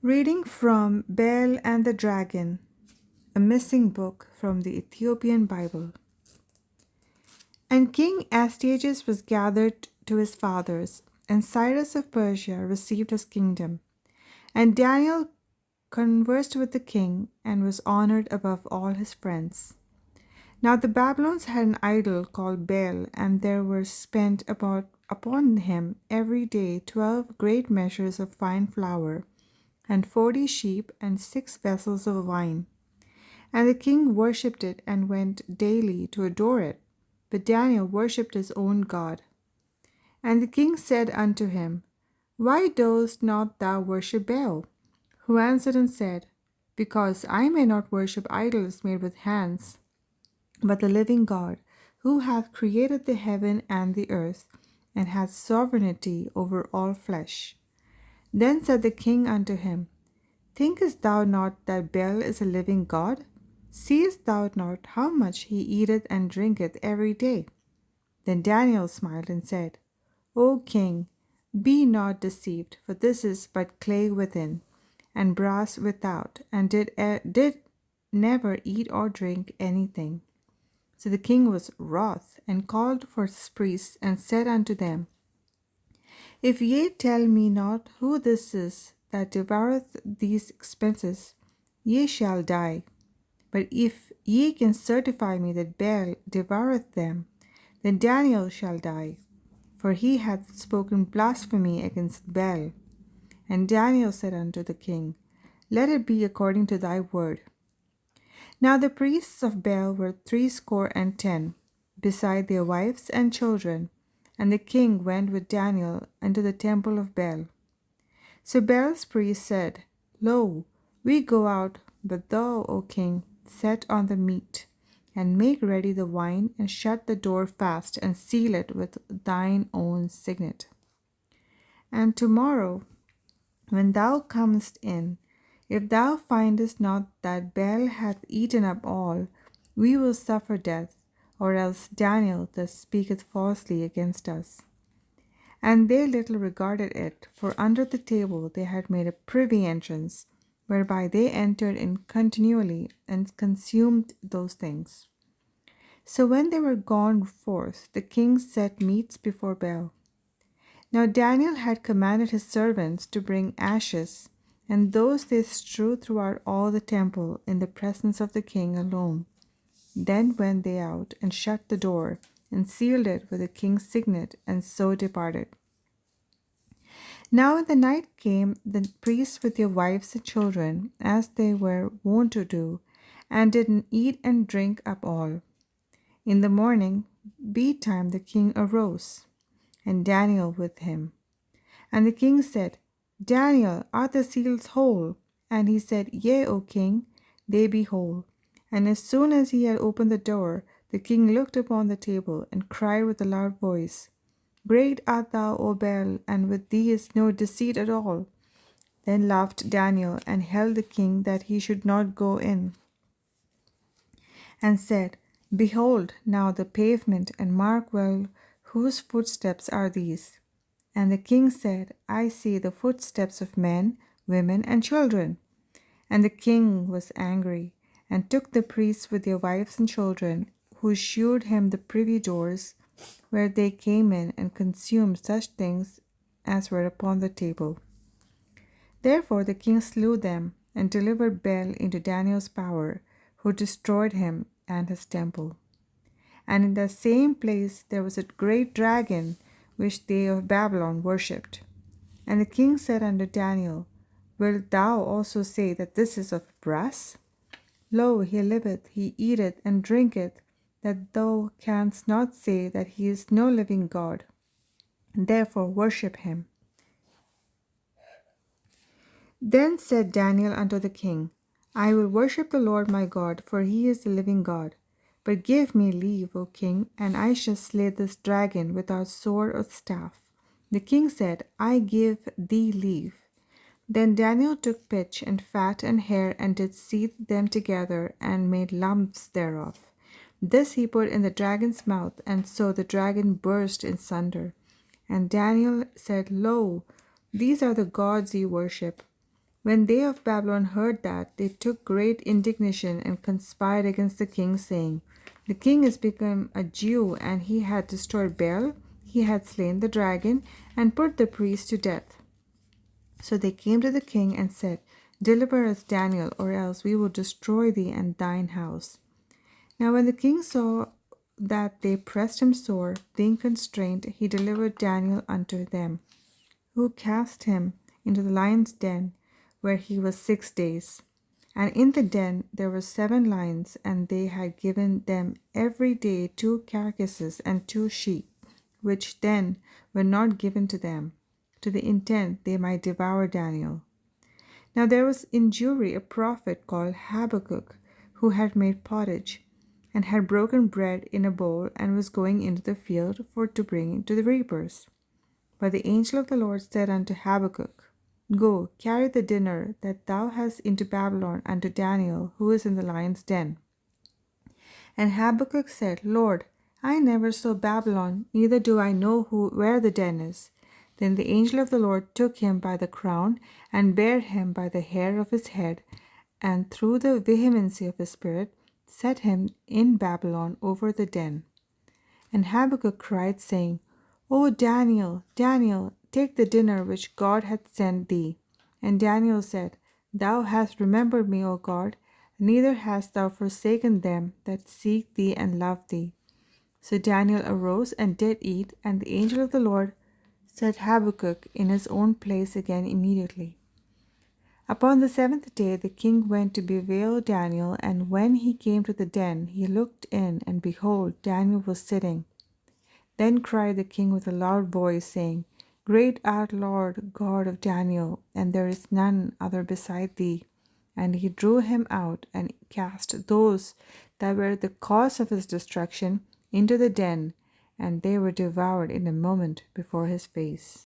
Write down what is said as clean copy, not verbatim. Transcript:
Reading from Bel and the Dragon, a missing book from the Ethiopian Bible. And King Astyages was gathered to his fathers, and Cyrus of Persia received his kingdom. And Daniel conversed with the king and was honored above all his friends. Now the Babylons had an idol called Bel, and there were spent upon him every day 12 great measures of fine flour, and 40 sheep, and 6 vessels of wine. And the king worshipped it and went daily to adore it. But Daniel worshipped his own God. And the king said unto him, Why dost not thou worship Baal? Who answered and said, Because I may not worship idols made with hands, but the living God, who hath created the heaven and the earth, and hath sovereignty over all flesh. Then said the king unto him, Thinkest thou not that Baal is a living God? Seest thou not how much he eateth and drinketh every day? Then Daniel smiled and said, O king, be not deceived, for this is but clay within, and brass without, and did never eat or drink anything. So the king was wroth, and called for his priests, and said unto them, If ye tell me not who this is that devoureth these expenses, ye shall die. But if ye can certify me that Baal devoureth them, then Daniel shall die, for he hath spoken blasphemy against Baal. And Daniel said unto the king, Let it be according to thy word. Now the priests of Baal were 70, beside their wives and children, and the king went with Daniel into the temple of Baal. So Baal's priests said, Lo, we go out, but thou, O king, set on the meat, and make ready the wine, and shut the door fast, and seal it with thine own signet. And tomorrow, when thou comest in, if thou findest not that Baal hath eaten up all, we will suffer death, or else Daniel thus speaketh falsely against us. And they little regarded it, for under the table they had made a privy entrance, whereby they entered in continually and consumed those things. So when they were gone forth, the king set meats before Baal. Now Daniel had commanded his servants to bring ashes, and those they strewed throughout all the temple in the presence of the king alone. Then went they out and shut the door, and sealed it with the king's signet, and so departed. Now in the night came the priests with their wives and children, as they were wont to do, and did eat and drink up all. In the morning betime the king arose, and Daniel with him. And the king said, Daniel, are the seals whole? And he said, Yea, O king, they be whole. And as soon as he had opened the door, the king looked upon the table, and cried with a loud voice, Great art thou, O Baal, and with thee is no deceit at all. Then laughed Daniel, and held the king that he should not go in, and said, Behold now the pavement, and mark well whose footsteps are these. And the king said, I see the footsteps of men, women, and children. And the king was angry, and took the priests with their wives and children, who shewed him the privy doors, where they came in, and consumed such things as were upon the table. Therefore the king slew them, and delivered Baal into Daniel's power, who destroyed him and his temple. And in the same place there was a great dragon, which they of Babylon worshipped. And the king said unto Daniel, Wilt thou also say that this is of brass? Lo, he liveth, he eateth and drinketh, that thou canst not say that he is no living God. Therefore worship him. Then said Daniel unto the king, I will worship the Lord my God, for he is the living God. But give me leave, O king, and I shall slay this dragon without sword or staff. The king said, I give thee leave. Then Daniel took pitch and fat and hair, and did seethe them together, and made lumps thereof. This he put in the dragon's mouth, and so the dragon burst in sunder. And Daniel said, Lo, these are the gods ye worship. When they of Babylon heard that, they took great indignation and conspired against the king, saying, The king is become a Jew, and he had destroyed Baal, he had slain the dragon, and put the priest to death. So they came to the king and said, Deliver us, Daniel, or else we will destroy thee and thine house. Now when the king saw that they pressed him sore, being constrained, he delivered Daniel unto them, who cast him into the lion's den, where he was 6 days. And in the den there were 7 lions, and they had given them every day 2 carcasses and 2 sheep, which then were not given to them, to the intent they might devour Daniel. Now there was in Jewry a prophet called Habakkuk, who had made pottage, and had broken bread in a bowl, and was going into the field for to bring to the reapers. But the angel of the Lord said unto Habakkuk, Go, carry the dinner that thou hast into Babylon unto Daniel, who is in the lion's den. And Habakkuk said, Lord, I never saw Babylon, neither do I know where the den is. Then the angel of the Lord took him by the crown, and bare him by the hair of his head, and through the vehemency of his spirit set him in Babylon over the den. And Habakkuk cried, saying, O Daniel, Daniel, take the dinner which God hath sent thee. And Daniel said, Thou hast remembered me, O God, neither hast thou forsaken them that seek thee and love thee. So Daniel arose and did eat, and the angel of the Lord set Habakkuk in his own place again immediately. Upon the 7th day the king went to bewail Daniel, and when he came to the den, he looked in, and behold, Daniel was sitting. Then cried the king with a loud voice, saying, Great art, Lord God of Daniel, and there is none other beside thee. And he drew him out, and cast those that were the cause of his destruction into the den, and they were devoured in a moment before his face.